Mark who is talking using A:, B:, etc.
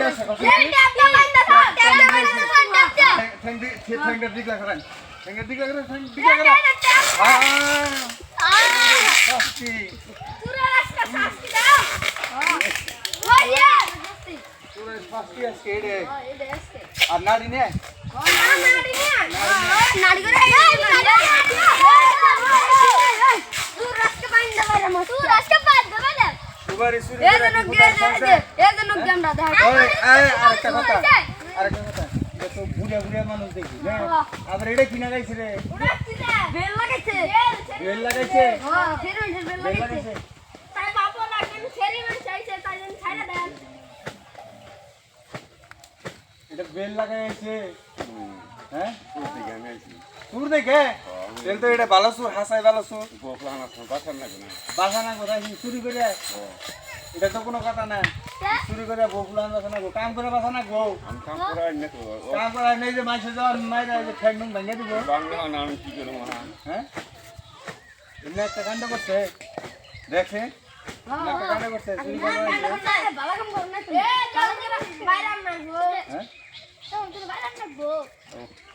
A: আছে ঠ্যাংটা দিক লাগান ঠ্যাংটা দিক লাগান দিক লাগান শাস্তি
B: তোরা আজকে শাস্তি দাও ওইয়া
A: তোরা শাস্তি আজকে এডে
B: এটা আছে
A: আর নাড়ি নে
B: নাড়ি করে তোর আজকে বাইন্দা বাইরে মত তোর আজকে বাইন্দা বাইরে
A: সুবারি সুরি
B: এই জন্য গেমটা দেখা
A: ওই আরেকটা কথা এটা তো বুড়া বুড়া মানুষ দেখি না আবার এটা কিনা গাইছে রে
B: বেল লাগাইছে
A: বেল লাগাইছে
B: হ্যাঁ ফের বেল
A: বেল
B: লাগাইছে
A: লাগাইছে
B: তাই বাবা লাগেন ফেরি মান চাইছে তাই জন্য ছাইরা দেন
A: এটা বেল লাগাইছে হ্যাঁ সুর দেখে তেল তো এটা ভালো সুর হাসাই ভালো সুর বাসা না কোথায় চুরি করে এটা তো কোনো কথা না চুরি করে বকুলান বাসা না গো কাম করে বাসা না গো কাম করা নেই যে মাইসে যাওয়ার মাইরা যে ঠ্যাং ঠ্যাং ভেঙে দিব হ্যাঁ এমনি একটা কাণ্ড করছে দেখে একটা কাণ্ড করছে চুরি করে
B: ভালো কাম করো না তুমি বাইরে না গো
A: হ্যাঁ
B: তুমি বাইরে না গো